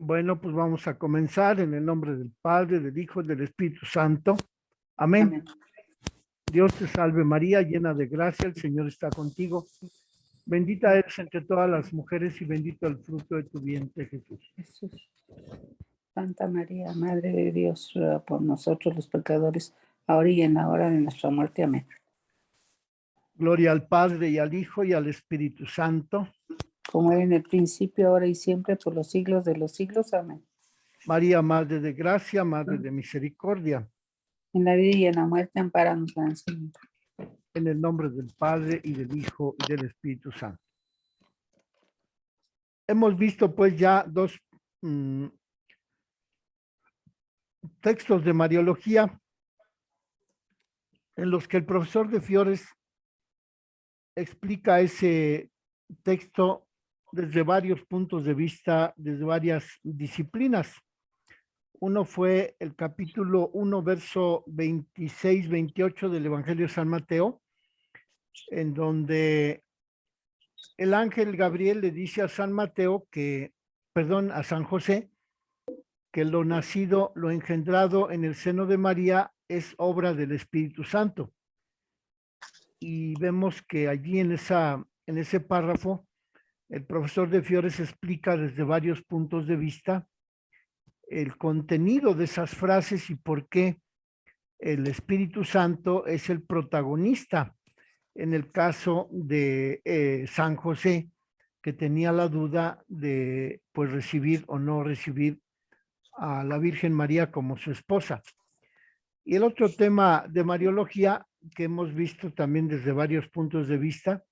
Bueno, pues vamos a comenzar en el nombre del Padre, del Hijo y del Espíritu Santo. Amén. Amén. Dios te salve María, llena de gracia, el Señor está contigo. Bendita eres entre todas las mujeres y bendito el fruto de tu vientre, Jesús. Jesús. Santa María, Madre de Dios, ruega por nosotros los pecadores, ahora y en la hora de nuestra muerte. Amén. Gloria al Padre y al Hijo y al Espíritu Santo. Como era en el principio, ahora y siempre, por los siglos de los siglos. Amén. María, Madre de gracia, Madre de misericordia. En la vida y en la muerte, ampáranos, Gran Señor. En el nombre del Padre y del Hijo y del Espíritu Santo. Hemos visto pues ya dos textos de Mariología en los que el profesor de Fiores explica ese texto desde varios puntos de vista, desde varias disciplinas. Uno fue el capítulo 1, verso 26-28 del Evangelio de San Mateo, en donde el ángel Gabriel le dice a San Mateo a San José, que lo nacido, lo engendrado en el seno de María es obra del Espíritu Santo. Y vemos que allí en ese párrafo, el profesor de Fiores explica desde varios puntos de vista el contenido de esas frases y por qué el Espíritu Santo es el protagonista en el caso de San José, que tenía la duda de pues recibir o no recibir a la Virgen María como su esposa. Y el otro tema de Mariología que hemos visto también desde varios puntos de vista,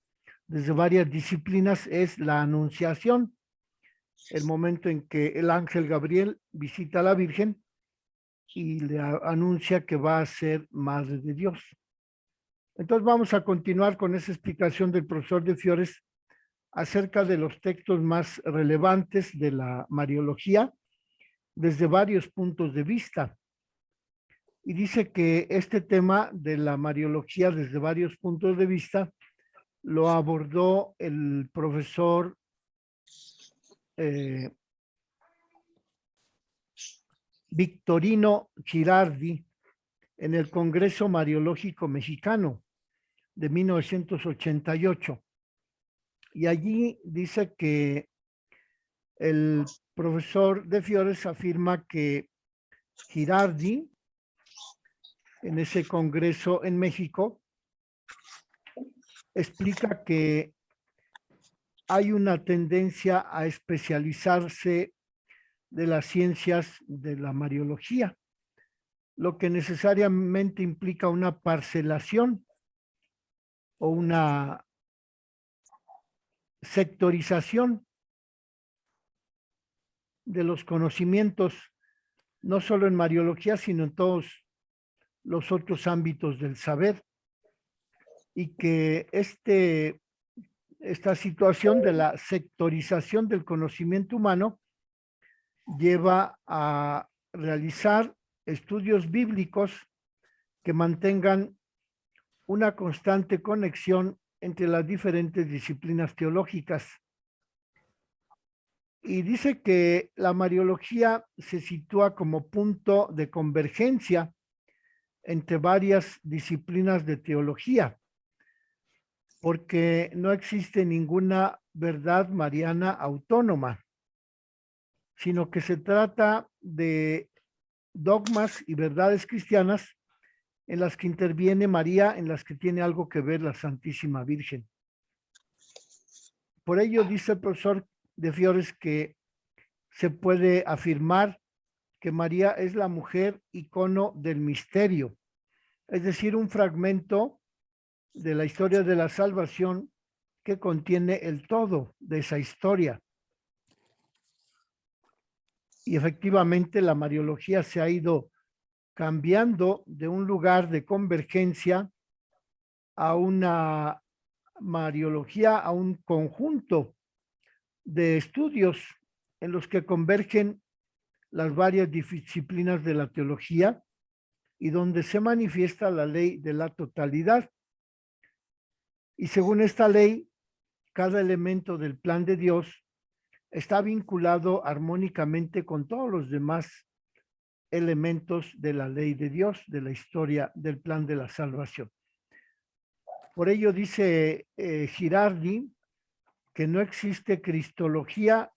desde varias disciplinas, es la anunciación, el momento en que el ángel Gabriel visita a la Virgen y le anuncia que va a ser madre de Dios. Entonces vamos a continuar con esa explicación del profesor de Fiores acerca de los textos más relevantes de la Mariología desde varios puntos de vista. Y dice que este tema de la Mariología desde varios puntos de vista lo abordó el profesor Victorino Girardi en el Congreso Mariológico Mexicano de 1988. Y allí dice que el profesor de Fiores afirma que Girardi, en ese congreso en México, explica que hay una tendencia a especializarse de las ciencias de la Mariología, lo que necesariamente implica una parcelación o una sectorización de los conocimientos, no solo en Mariología, sino en todos los otros ámbitos del saber, y que esta situación de la sectorización del conocimiento humano lleva a realizar estudios bíblicos que mantengan una constante conexión entre las diferentes disciplinas teológicas. Y dice que la Mariología se sitúa como punto de convergencia entre varias disciplinas de teología, porque no existe ninguna verdad mariana autónoma, sino que se trata de dogmas y verdades cristianas en las que interviene María, en las que tiene algo que ver la Santísima Virgen. Por ello dice el profesor de Fiores que se puede afirmar que María es la mujer icono del misterio, es decir, un fragmento de la historia de la salvación que contiene el todo de esa historia. Y efectivamente la Mariología se ha ido cambiando de un lugar de convergencia a una Mariología, a un conjunto de estudios en los que convergen las varias disciplinas de la teología y donde se manifiesta la ley de la totalidad. Y según esta ley, cada elemento del plan de Dios está vinculado armónicamente con todos los demás elementos de la ley de Dios, de la historia del plan de la salvación. Por ello dice Girardi que no existe cristología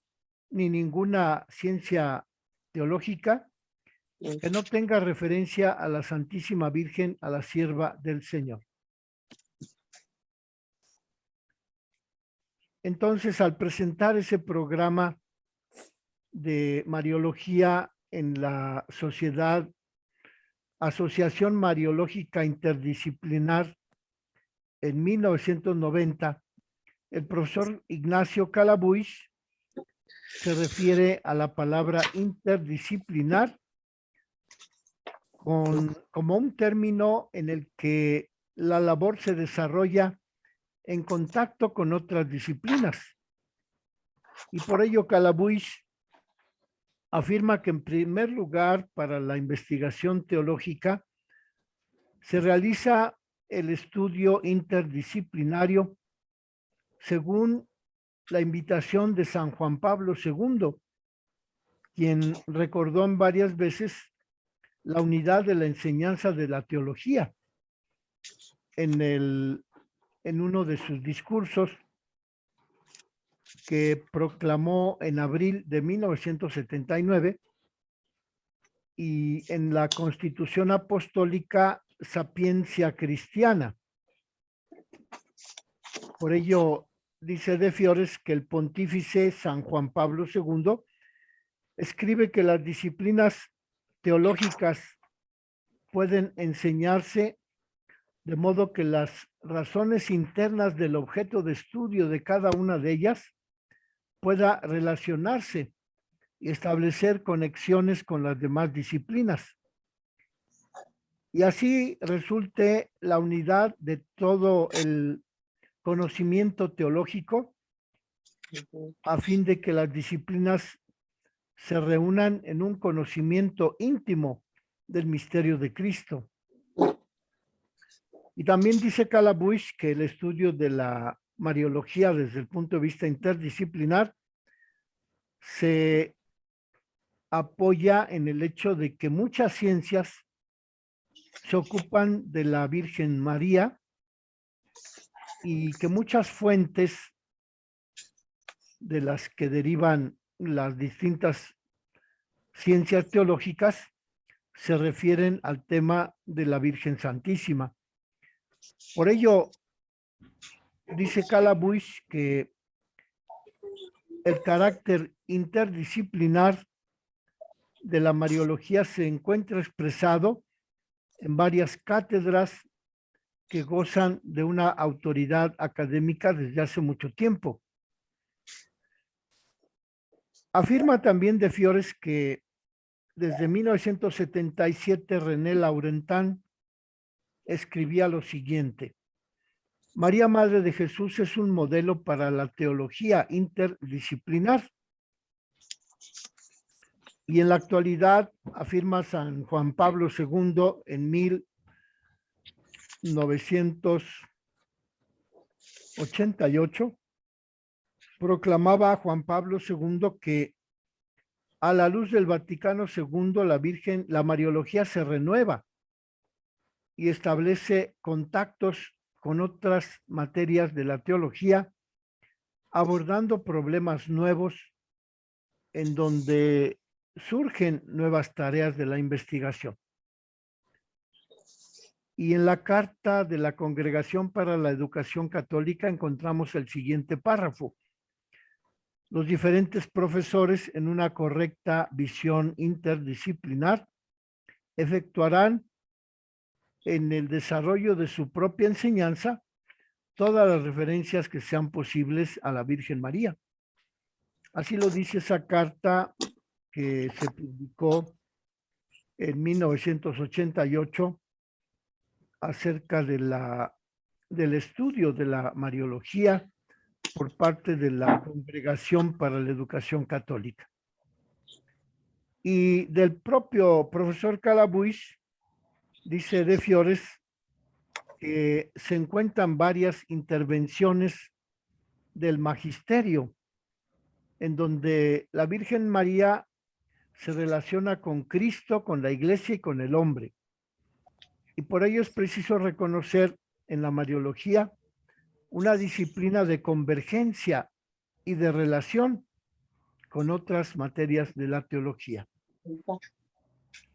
ni ninguna ciencia teológica que no tenga referencia a la Santísima Virgen, a la sierva del Señor. Entonces, al presentar ese programa de Mariología en la sociedad, Asociación Mariológica Interdisciplinar, en 1990, el profesor Ignacio Calabuix se refiere a la palabra interdisciplinar como un término en el que la labor se desarrolla en contacto con otras disciplinas. Y por ello Calabuix afirma que en primer lugar para la investigación teológica se realiza el estudio interdisciplinario según la invitación de San Juan Pablo II, quien recordó en varias veces la unidad de la enseñanza de la teología en uno de sus discursos que proclamó en abril de 1979 y en la Constitución Apostólica Sapiencia Cristiana. Por ello, dice De Fiores que el pontífice San Juan Pablo II escribe que las disciplinas teológicas pueden enseñarse de modo que las razones internas del objeto de estudio de cada una de ellas pueda relacionarse y establecer conexiones con las demás disciplinas. Y así resulte la unidad de todo el conocimiento teológico a fin de que las disciplinas se reúnan en un conocimiento íntimo del misterio de Cristo. Y también dice Calabuix que el estudio de la Mariología desde el punto de vista interdisciplinar se apoya en el hecho de que muchas ciencias se ocupan de la Virgen María y que muchas fuentes de las que derivan las distintas ciencias teológicas se refieren al tema de la Virgen Santísima. Por ello, dice Calabuix que el carácter interdisciplinar de la Mariología se encuentra expresado en varias cátedras que gozan de una autoridad académica desde hace mucho tiempo. Afirma también De Fiores que desde 1977 René Laurentán escribía lo siguiente: María, Madre de Jesús, es un modelo para la teología interdisciplinar. Y en la actualidad, afirma San Juan Pablo II en 1988, proclamaba a Juan Pablo II que a la luz del Vaticano II, la Mariología se renueva y establece contactos con otras materias de la teología, abordando problemas nuevos en donde surgen nuevas tareas de la investigación. Y en la carta de la Congregación para la Educación Católica encontramos el siguiente párrafo: los diferentes profesores, en una correcta visión interdisciplinar, efectuarán en el desarrollo de su propia enseñanza todas las referencias que sean posibles a la Virgen María. Así lo dice esa carta que se publicó en 1988 acerca del estudio de la Mariología por parte de la Congregación para la Educación Católica. Y del propio profesor Calabuix, dice De Fiores, que se encuentran varias intervenciones del magisterio en donde la Virgen María se relaciona con Cristo, con la Iglesia y con el hombre. Y por ello es preciso reconocer en la Mariología una disciplina de convergencia y de relación con otras materias de la teología.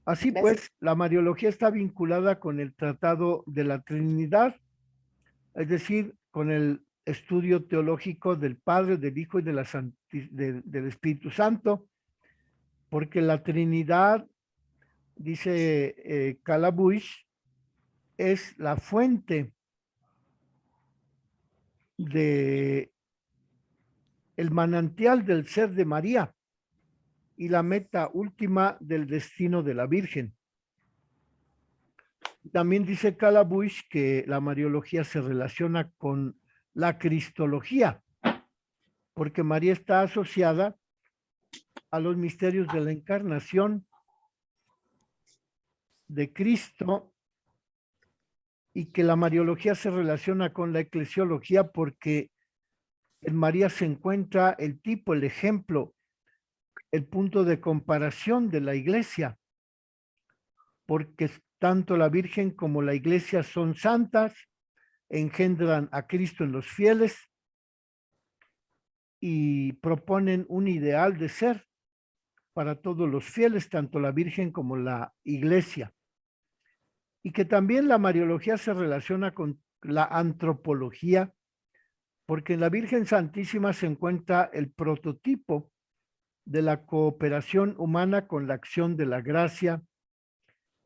Así pues, la Mariología está vinculada con el Tratado de la Trinidad, es decir, con el estudio teológico del Padre, del Hijo y del Espíritu Santo, porque la Trinidad, dice Calabush, es la fuente de el manantial del ser de María y la meta última del destino de la Virgen. También dice Calabush que la Mariología se relaciona con la Cristología, porque María está asociada a los misterios de la encarnación de Cristo y que la Mariología se relaciona con la eclesiología porque en María se encuentra el tipo, el ejemplo, el punto de comparación de la Iglesia, porque tanto la Virgen como la Iglesia son santas, engendran a Cristo en los fieles y proponen un ideal de ser para todos los fieles, tanto la Virgen como la Iglesia. Y que también la Mariología se relaciona con la antropología, porque en la Virgen Santísima se encuentra el prototipo de la cooperación humana con la acción de la gracia,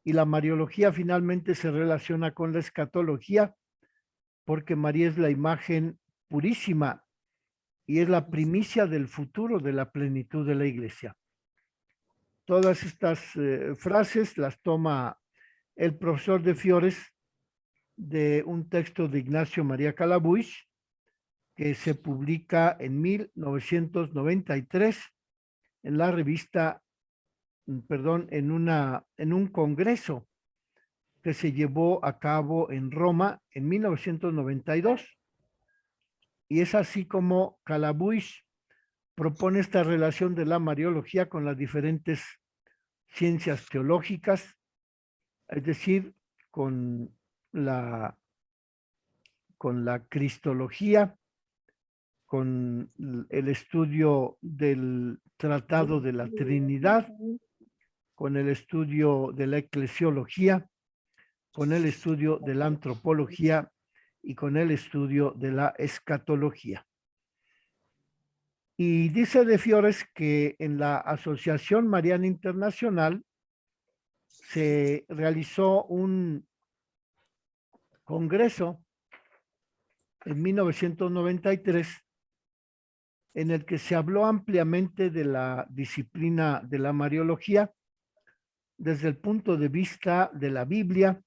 y la Mariología finalmente se relaciona con la escatología, porque María es la imagen purísima y es la primicia del futuro de la plenitud de la Iglesia. Todas estas frases las toma el profesor de Fiores de un texto de Ignacio María Calabush, que se publica en 1993 en la revista, en un congreso que se llevó a cabo en Roma en 1992. Y es así como Calabush propone esta relación de la Mariología con las diferentes ciencias teológicas, es decir, con la cristología, con el estudio del Tratado de la Trinidad, con el estudio de la eclesiología, con el estudio de la antropología y con el estudio de la escatología. Y dice de Fiores que en la Asociación Mariana Internacional se realizó un congreso en 1993 en el que se habló ampliamente de la disciplina de la Mariología desde el punto de vista de la Biblia,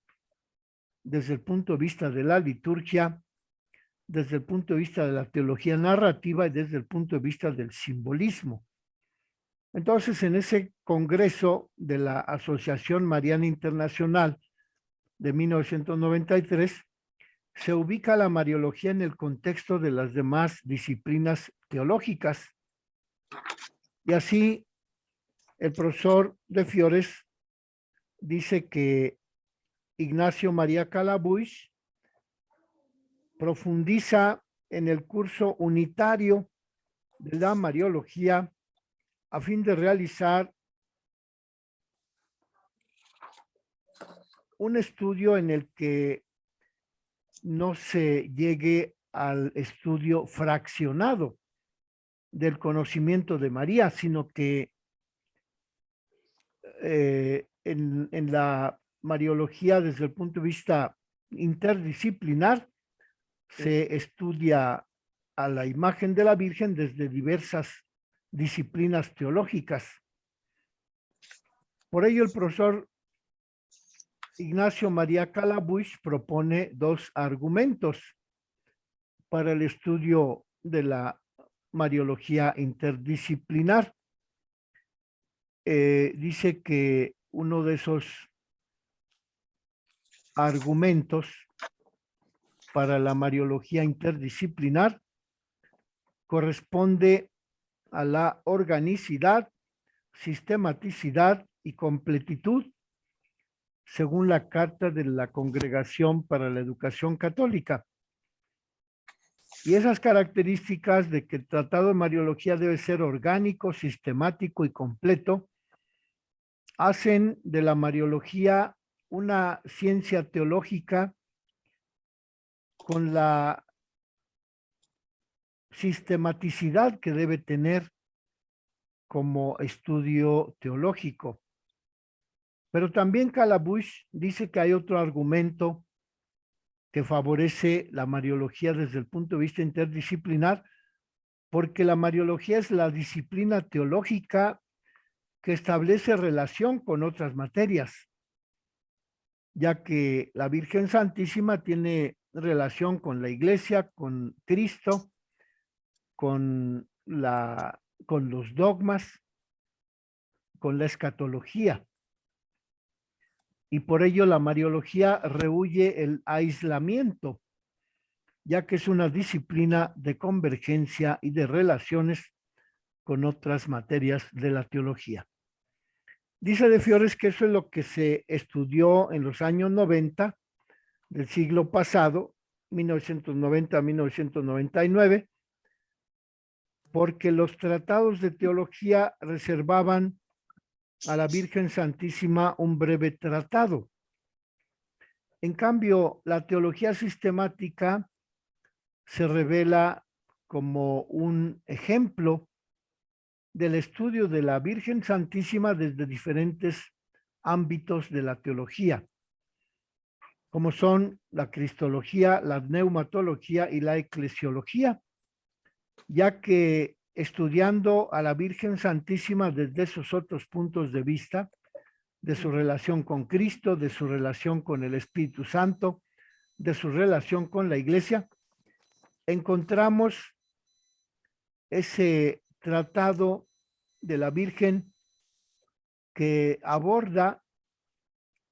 desde el punto de vista de la liturgia, desde el punto de vista de la teología narrativa y desde el punto de vista del simbolismo. Entonces, en ese congreso de la Asociación Mariana Internacional de 1993, se ubica la Mariología en el contexto de las demás disciplinas teológicas. Y así, el profesor de Fiores dice que Ignacio María Calabush profundiza en el curso unitario de la Mariología a fin de realizar un estudio en el que no se llegue al estudio fraccionado del conocimiento de María, sino que en la Mariología, desde el punto de vista interdisciplinar, se estudia a la imagen de la Virgen desde diversas disciplinas teológicas. Por ello, el profesor Ignacio María Calabush propone dos argumentos para el estudio de la Mariología interdisciplinar. Dice que uno de esos argumentos para la Mariología interdisciplinar corresponde a la organicidad, sistematicidad y completitud, según la Carta de la Congregación para la Educación Católica. Y esas características de que el Tratado de Mariología debe ser orgánico, sistemático y completo, hacen de la Mariología una ciencia teológica con la sistematicidad que debe tener como estudio teológico. Pero también Calabush dice que hay otro argumento que favorece la Mariología desde el punto de vista interdisciplinar, porque la Mariología es la disciplina teológica que establece relación con otras materias, ya que la Virgen Santísima tiene relación con la Iglesia, con Cristo, con los dogmas, con la escatología. Y por ello la Mariología rehúye el aislamiento, ya que es una disciplina de convergencia y de relaciones con otras materias de la teología. Dice De Fiores que eso es lo que se estudió en los años 90 del siglo pasado, 1990 a 1999, porque los tratados de teología reservaban a la Virgen Santísima un breve tratado. En cambio, la teología sistemática se revela como un ejemplo del estudio de la Virgen Santísima desde diferentes ámbitos de la teología, como son la cristología, la neumatología y la eclesiología, ya que estudiando a la Virgen Santísima desde esos otros puntos de vista, de su relación con Cristo, de su relación con el Espíritu Santo, de su relación con la Iglesia, encontramos ese tratado de la Virgen que aborda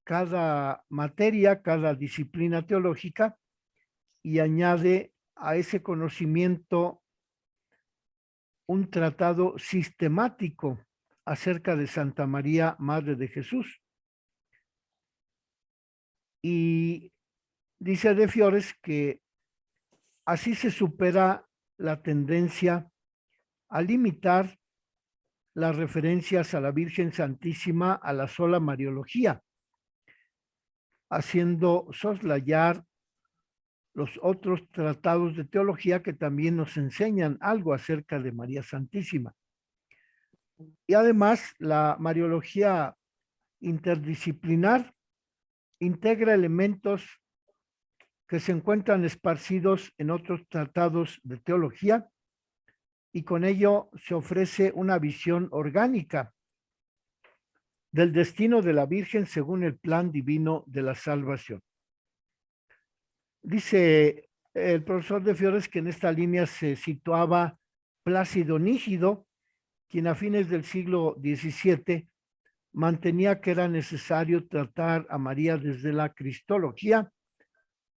cada materia, cada disciplina teológica y añade a ese conocimiento un tratado sistemático acerca de Santa María, Madre de Jesús. Y dice De Fiores que así se supera la tendencia a limitar las referencias a la Virgen Santísima a la sola Mariología, haciendo soslayar los otros tratados de teología que también nos enseñan algo acerca de María Santísima. Y además, la Mariología interdisciplinar integra elementos que se encuentran esparcidos en otros tratados de teología y con ello se ofrece una visión orgánica del destino de la Virgen según el plan divino de la salvación. Dice el profesor De Fiores que en esta línea se situaba Plácido Nígido, quien a fines del siglo XVII mantenía que era necesario tratar a María desde la cristología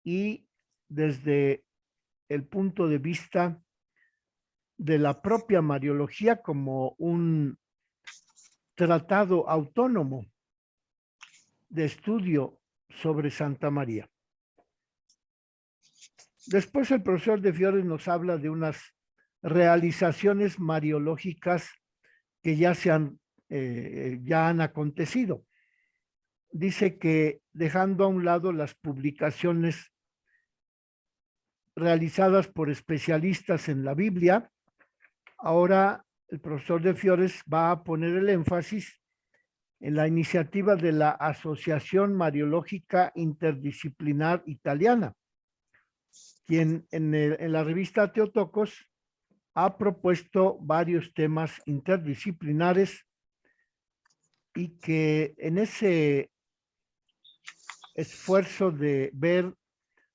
y desde el punto de vista de la propia Mariología como un tratado autónomo de estudio sobre Santa María. Después el profesor De Fiores nos habla de unas realizaciones mariológicas que ya han acontecido. Dice que dejando a un lado las publicaciones realizadas por especialistas en la Biblia, ahora el profesor De Fiores va a poner el énfasis en la iniciativa de la Asociación Mariológica Interdisciplinar Italiana, quien en la revista Teotocos ha propuesto varios temas interdisciplinares y que en ese esfuerzo de ver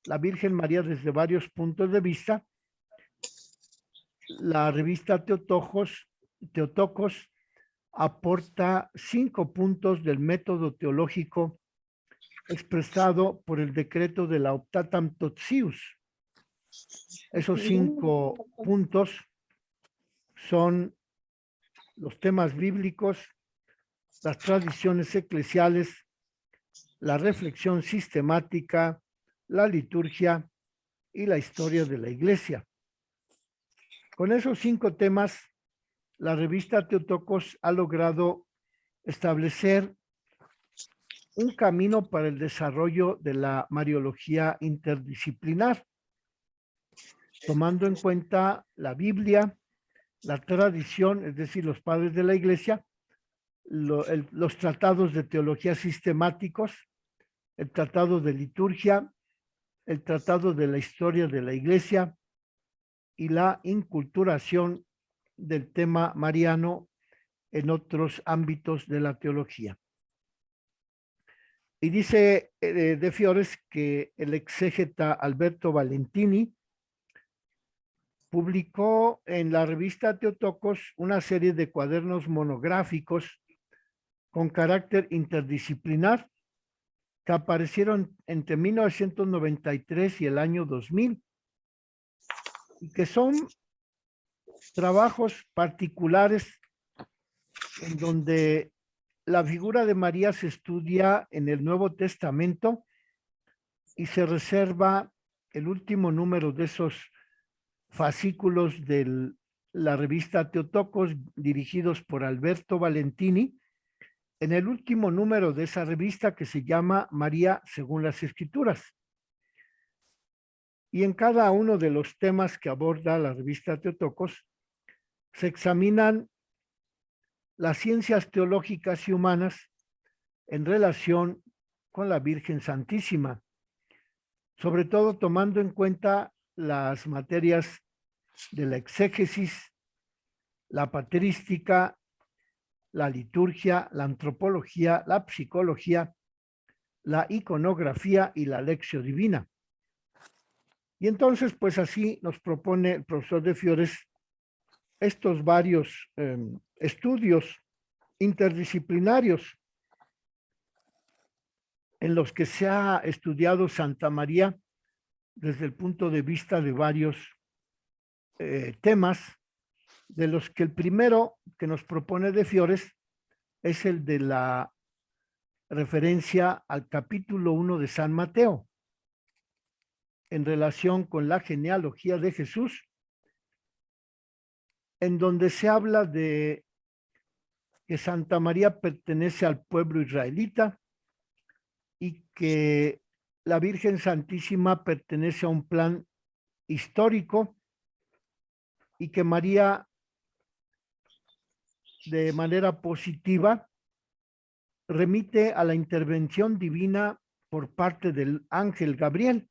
la Virgen María desde varios puntos de vista, la revista Teotocos aporta 5 puntos del método teológico expresado por el decreto de la Optatam Totius. Esos 5 puntos son los temas bíblicos, las tradiciones eclesiales, la reflexión sistemática, la liturgia y la historia de la Iglesia. Con esos 5 temas, la revista Teotocos ha logrado establecer un camino para el desarrollo de la mariología interdisciplinar, tomando en cuenta la Biblia, la tradición, es decir, los padres de la Iglesia, los tratados de teología sistemáticos, el tratado de liturgia, el tratado de la historia de la Iglesia y la inculturación del tema mariano en otros ámbitos de la teología. Y dice de Fiores que el exégeta Alberto Valentini publicó en la revista Teotocos una serie de cuadernos monográficos con carácter interdisciplinar que aparecieron entre 1993 y el año 2000 y que son trabajos particulares en donde la figura de María se estudia en el Nuevo Testamento y se reserva el último número de esos fascículos de la revista Teotocos dirigidos por Alberto Valentini, en el último número de esa revista que se llama María según las Escrituras. Y en cada uno de los temas que aborda la revista Teotocos se examinan las ciencias teológicas y humanas en relación con la Virgen Santísima, sobre todo tomando en cuenta las materias de la exégesis, la patrística, la liturgia, la antropología, la psicología, la iconografía y la lección divina. Y entonces, pues así nos propone el profesor de Fiores estos varios estudios interdisciplinarios en los que se ha estudiado Santa María desde el punto de vista de varios temas, de los que el primero que nos propone de Fiores es el de la referencia al capítulo 1 de San Mateo, en relación con la genealogía de Jesús, en donde se habla de que Santa María pertenece al pueblo israelita y que la Virgen Santísima pertenece a un plan histórico y que María, de manera positiva, remite a la intervención divina por parte del ángel Gabriel,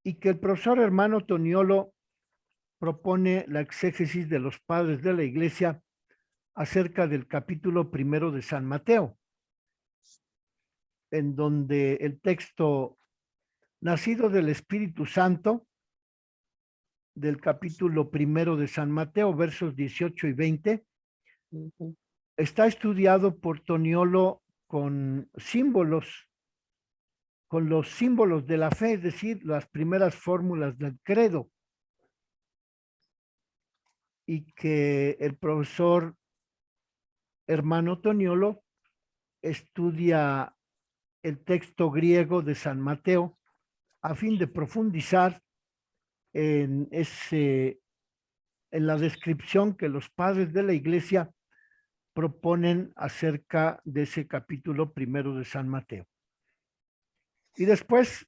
y que el profesor hermano Toniolo propone la exégesis de los padres de la Iglesia acerca del capítulo 1 de San Mateo, en donde el texto nacido del Espíritu Santo, del capítulo 1 de San Mateo, versos 18 y 20, está estudiado por Toniolo con símbolos, con los símbolos de la fe, es decir, las primeras fórmulas del credo, y que el profesor hermano Toniolo estudia el texto griego de San Mateo a fin de profundizar en la descripción que los padres de la Iglesia proponen acerca de ese capítulo 1 de San Mateo. Y después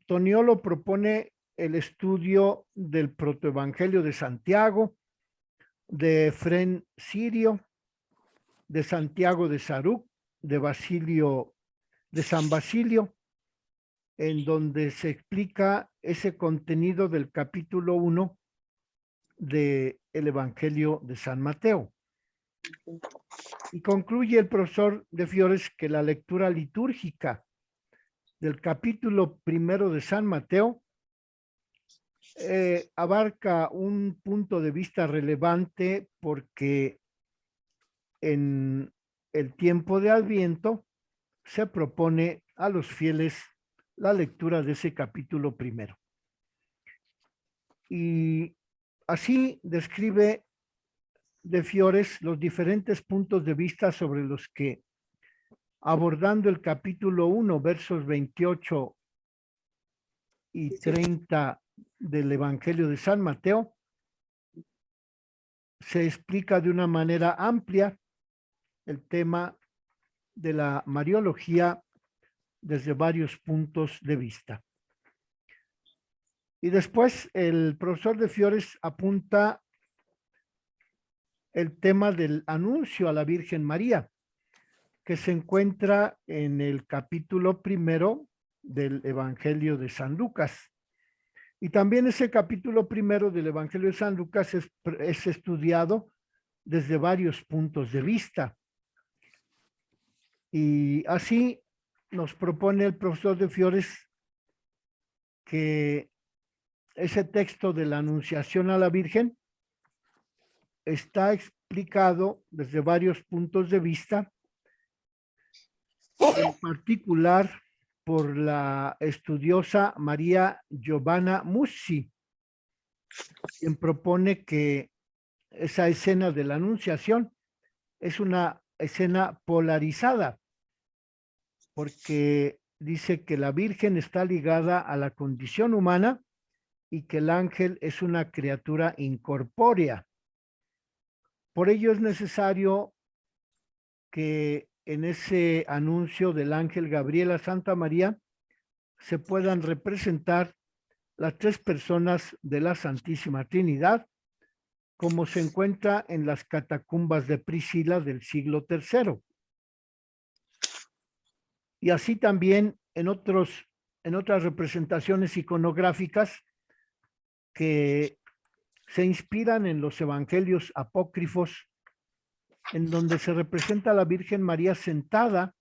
Toniolo propone el estudio del protoevangelio de Santiago, de Efrén Sirio, de Santiago de Saruc, de San Basilio, en donde se explica ese contenido del capítulo 1 del Evangelio de San Mateo. Y concluye el profesor de Fiores que la lectura litúrgica del capítulo 1 de San Mateo abarca un punto de vista relevante, porque en el tiempo de Adviento se propone a los fieles la lectura de ese capítulo 1. Y así describe de Fiores los diferentes puntos de vista sobre los que, abordando el capítulo 1, versos 28 y 30 del Evangelio de San Mateo, se explica de una manera amplia el tema de la Mariología desde varios puntos de vista. Y después el profesor de Fiores apunta el tema del anuncio a la Virgen María, que se encuentra en el capítulo 1 del Evangelio de San Lucas. Y también ese capítulo 1 del Evangelio de San Lucas es estudiado desde varios puntos de vista. Y así nos propone el profesor de Fiores que ese texto de la Anunciación a la Virgen está explicado desde varios puntos de vista, en particular por la estudiosa María Giovanna Mussi, quien propone que esa escena de la Anunciación es una escena polarizada, porque dice que la Virgen está ligada a la condición humana y que el ángel es una criatura incorpórea. Por ello es necesario que en ese anuncio del ángel Gabriel a Santa María se puedan representar las tres personas de la Santísima Trinidad, como se encuentra en las catacumbas de Priscila del siglo III. Y así también en otras representaciones iconográficas que se inspiran en los evangelios apócrifos, en donde se representa a la Virgen María sentada,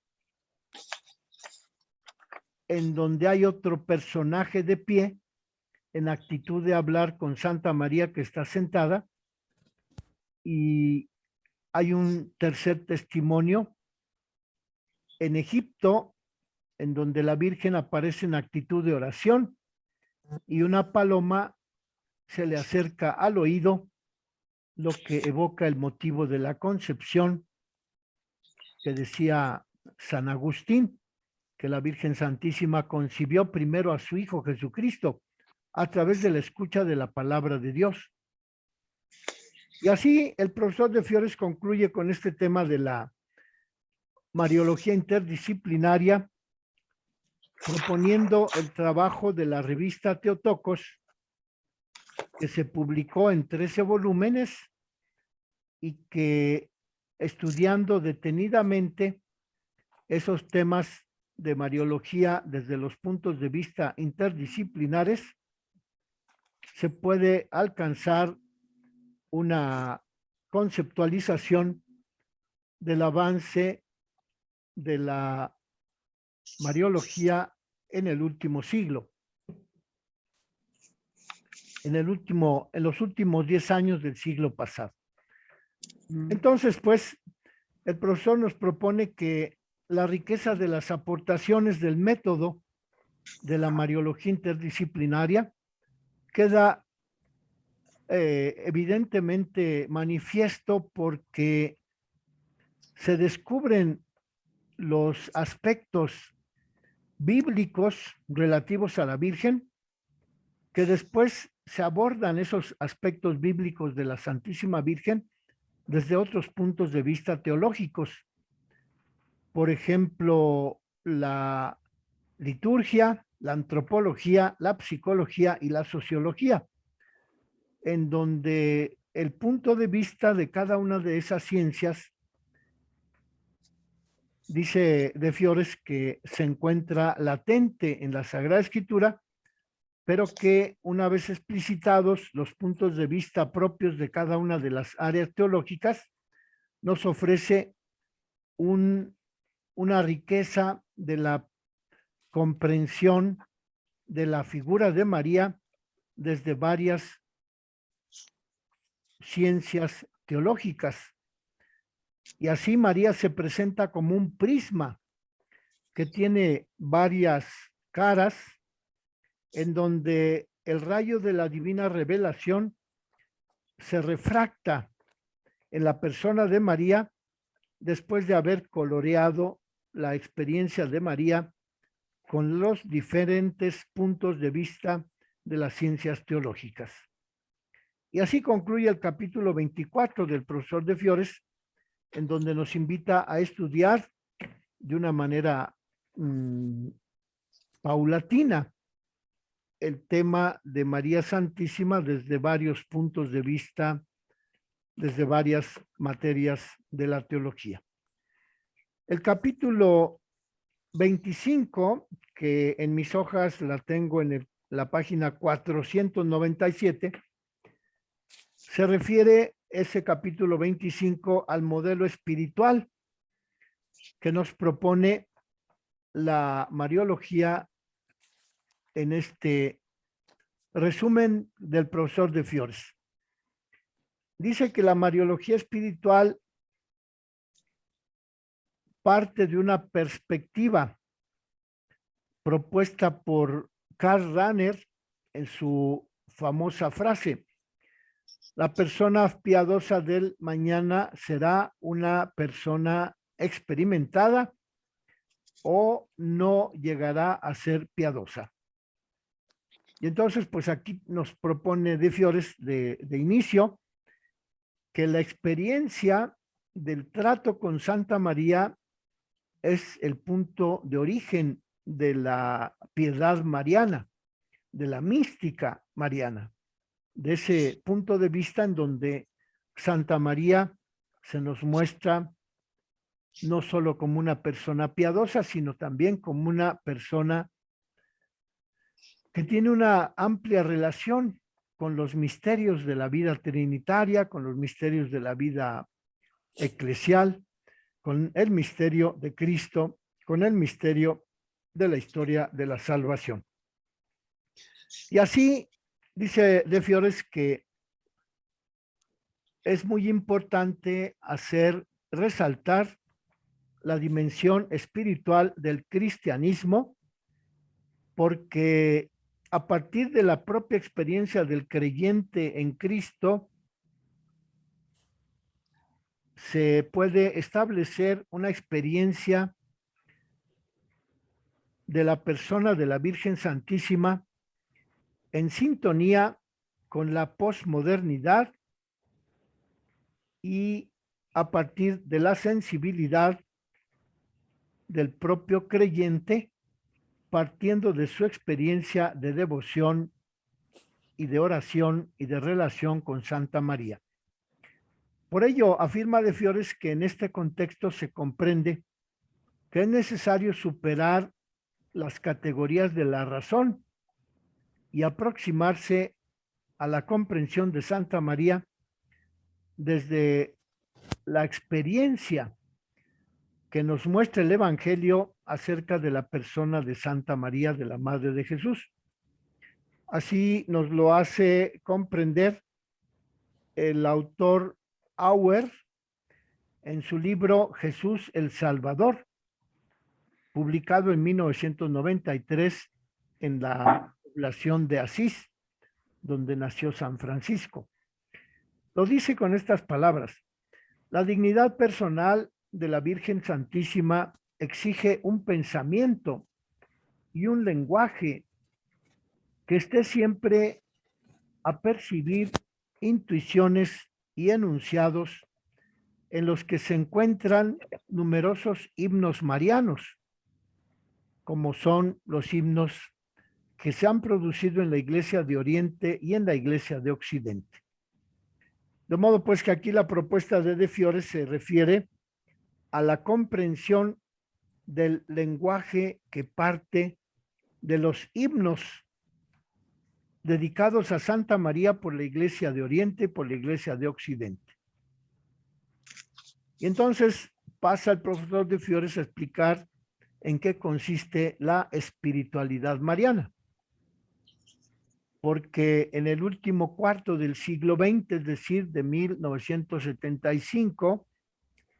en donde hay otro personaje de pie, en actitud de hablar con Santa María que está sentada, y hay un tercer testimonio en Egipto, en donde la Virgen aparece en actitud de oración, y una paloma se le acerca al oído, lo que evoca el motivo de la concepción que decía San Agustín, que la Virgen Santísima concibió primero a su Hijo Jesucristo a través de la escucha de la palabra de Dios. Y así el profesor de Fiores concluye con este tema de la Mariología interdisciplinaria, proponiendo el trabajo de la revista Teotocos, que se publicó en 13 volúmenes y que, estudiando detenidamente esos temas de Mariología desde los puntos de vista interdisciplinares, se puede alcanzar una conceptualización del avance de la Mariología en el último siglo, en los últimos 10 años del siglo pasado. Entonces, pues, el profesor nos propone que la riqueza de las aportaciones del método de la Mariología interdisciplinaria queda evidentemente manifiesto porque se descubren los aspectos bíblicos relativos a la Virgen, que después se abordan esos aspectos bíblicos de la Santísima Virgen desde otros puntos de vista teológicos. Por ejemplo, la liturgia, la antropología, la psicología y la sociología, en donde el punto de vista de cada una de esas ciencias, dice de Fiores, que se encuentra latente en la Sagrada Escritura, pero que una vez explicitados los puntos de vista propios de cada una de las áreas teológicas, nos ofrece una riqueza de la comprensión de la figura de María desde varias ciencias teológicas. Y así María se presenta como un prisma que tiene varias caras, en donde el rayo de la divina revelación se refracta en la persona de María, después de haber coloreado la experiencia de María con los diferentes puntos de vista de las ciencias teológicas. Y así concluye el capítulo 24 del profesor de Fiores, en donde nos invita a estudiar de una manera paulatina el tema de María Santísima desde varios puntos de vista, desde varias materias de la teología. El capítulo 25, que en mis hojas la tengo en la página 497, se refiere ese capítulo 25 al modelo espiritual que nos propone la Mariología en este resumen del profesor de Fiores. Dice que la Mariología espiritual parte de una perspectiva propuesta por Karl Rahner en su famosa frase: la persona piadosa del mañana será una persona experimentada o no llegará a ser piadosa. Y entonces, pues aquí nos propone de Fiores de inicio que la experiencia del trato con Santa María es el punto de origen de la piedad mariana, de la mística mariana, de ese punto de vista en donde Santa María se nos muestra no solo como una persona piadosa, sino también como una persona que tiene una amplia relación con los misterios de la vida trinitaria, con los misterios de la vida eclesial, con el misterio de Cristo, con el misterio de la historia de la salvación. Y así dice de Fiores que es muy importante resaltar la dimensión espiritual del cristianismo, porque a partir de la propia experiencia del creyente en Cristo se puede establecer una experiencia de la persona de la Virgen Santísima en sintonía con la posmodernidad y a partir de la sensibilidad del propio creyente, partiendo de su experiencia de devoción y de oración y de relación con Santa María. Por ello, afirma de Fiores que en este contexto se comprende que es necesario superar las categorías de la razón y aproximarse a la comprensión de Santa María desde la experiencia que nos muestra el Evangelio acerca de la persona de Santa María, de la Madre de Jesús. Así nos lo hace comprender el autor Auer en su libro Jesús el Salvador, publicado en 1993 en la población de Asís, donde nació San Francisco. Lo dice con estas palabras: la dignidad personal de la Virgen Santísima exige un pensamiento y un lenguaje que esté siempre a percibir intuiciones y enunciados en los que se encuentran numerosos himnos marianos, como son los himnos que se han producido en la Iglesia de Oriente y en la Iglesia de Occidente. De modo pues que aquí la propuesta de Fiores se refiere a la comprensión del lenguaje que parte de los himnos dedicados a Santa María por la Iglesia de Oriente y por la Iglesia de Occidente. Y entonces pasa el profesor de Fiores a explicar en qué consiste la espiritualidad mariana. Porque en el último cuarto del siglo XX, es decir, de 1975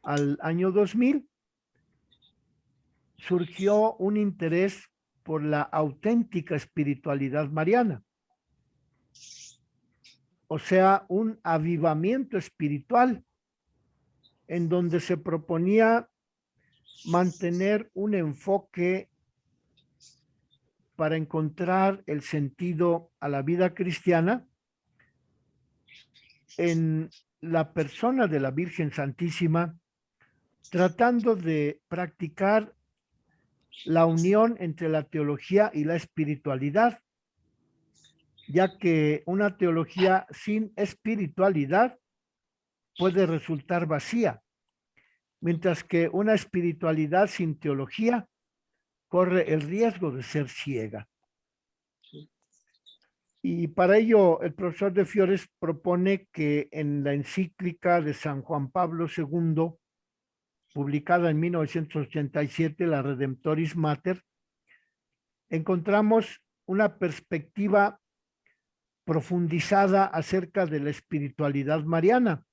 al año 2000, surgió un interés por la auténtica espiritualidad mariana. O sea, un avivamiento espiritual en donde se proponía mantener un enfoque para encontrar el sentido a la vida cristiana en la persona de la Virgen Santísima, tratando de practicar la unión entre la teología y la espiritualidad, ya que una teología sin espiritualidad puede resultar vacía, mientras que una espiritualidad sin teología corre el riesgo de ser ciega. Y para ello, el profesor de Fiores propone que en la encíclica de San Juan Pablo II, publicada en 1987, la Redemptoris Mater, encontramos una perspectiva profundizada acerca de la espiritualidad mariana,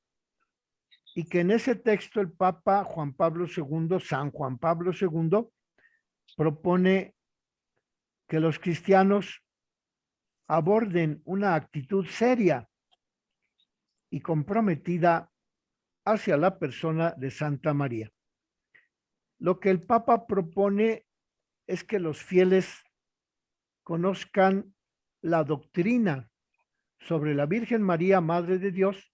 y que en ese texto el Papa Juan Pablo II, San Juan Pablo II, propone que los cristianos aborden una actitud seria y comprometida hacia la persona de Santa María. Lo que el Papa propone es que los fieles conozcan la doctrina sobre la Virgen María, Madre de Dios,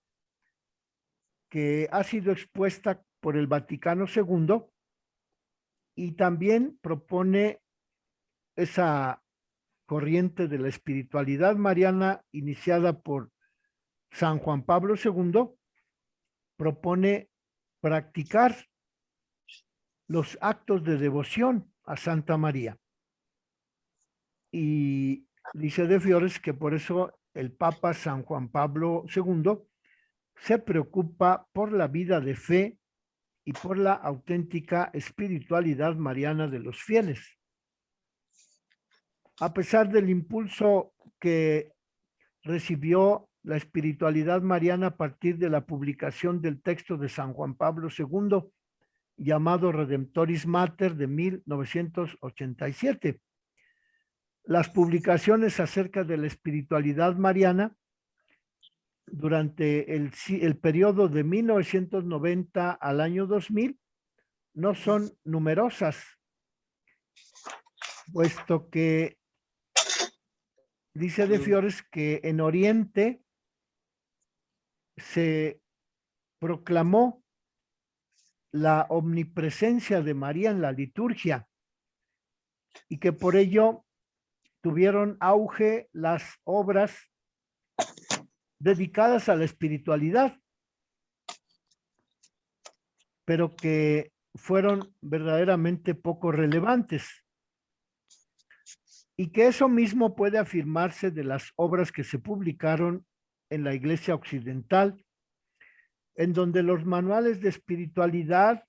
que ha sido expuesta por el Vaticano II, y también propone esa corriente de la espiritualidad mariana iniciada por San Juan Pablo II, propone practicar los actos de devoción a Santa María. Y dice de Fiores que por eso el Papa San Juan Pablo II se preocupa por la vida de fe y por la auténtica espiritualidad mariana de los fieles. A pesar del impulso que recibió la espiritualidad mariana a partir de la publicación del texto de San Juan Pablo II, llamado Redemptoris Mater de 1987. Las publicaciones acerca de la espiritualidad mariana durante el periodo de 1990 al año 2000 no son numerosas, puesto que dice de Fiores que en Oriente se proclamó la omnipresencia de María en la liturgia y que por ello tuvieron auge las obras dedicadas a la espiritualidad, pero que fueron verdaderamente poco relevantes. Y que eso mismo puede afirmarse de las obras que se publicaron en la Iglesia Occidental, en donde los manuales de espiritualidad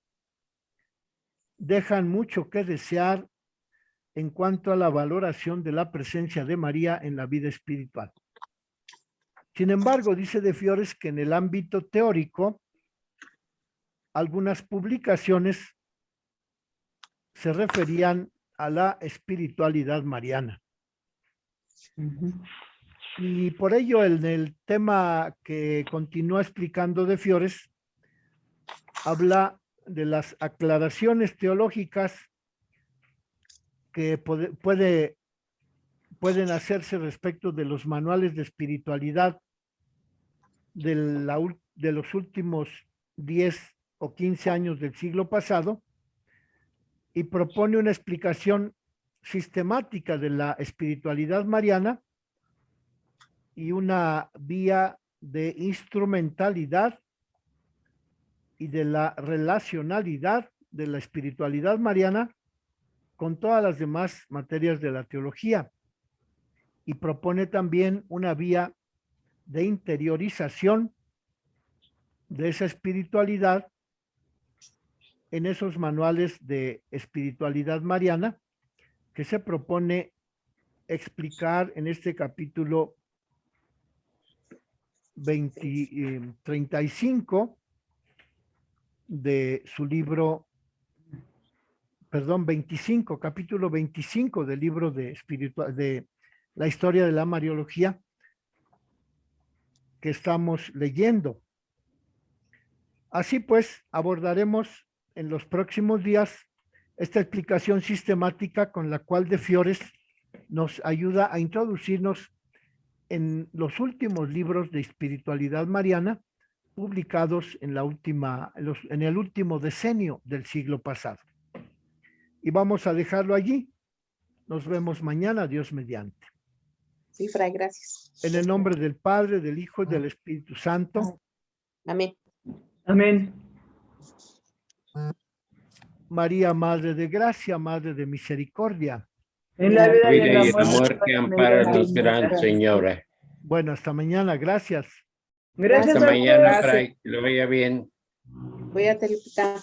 dejan mucho que desear en cuanto a la valoración de la presencia de María en la vida espiritual. Sin embargo, dice de Fiores que en el ámbito teórico, algunas publicaciones se referían a la espiritualidad mariana. Y por ello, en el tema que continúa explicando de Fiores, habla de las aclaraciones teológicas que pueden hacerse respecto de los manuales de espiritualidad de los últimos 10 o 15 años del siglo pasado, y propone una explicación sistemática de la espiritualidad mariana y una vía de instrumentalidad y de la relacionalidad de la espiritualidad mariana con todas las demás materias de la teología, y propone también una vía de interiorización de esa espiritualidad en esos manuales de espiritualidad mariana que se propone explicar en este capítulo 35 de su libro, perdón, 25, capítulo 25 del libro de la historia de la Mariología que estamos leyendo. Así pues, abordaremos en los próximos días esta explicación sistemática con la cual De Fiores nos ayuda a introducirnos en los últimos libros de espiritualidad mariana publicados en el último decenio del siglo pasado. Y vamos a dejarlo allí. Nos vemos mañana, Dios mediante. Sí, Fray, gracias. En el nombre del Padre, del Hijo y del Espíritu Santo. Amén. Amén. María, Madre de Gracia, Madre de Misericordia. En la vida y en Vida y la en la muerte, ampáranos, Gran Señora. Bueno, hasta mañana. Gracias. Gracias Hasta a mañana, ustedes. Fray. Que lo vaya bien. Voy a Telipita.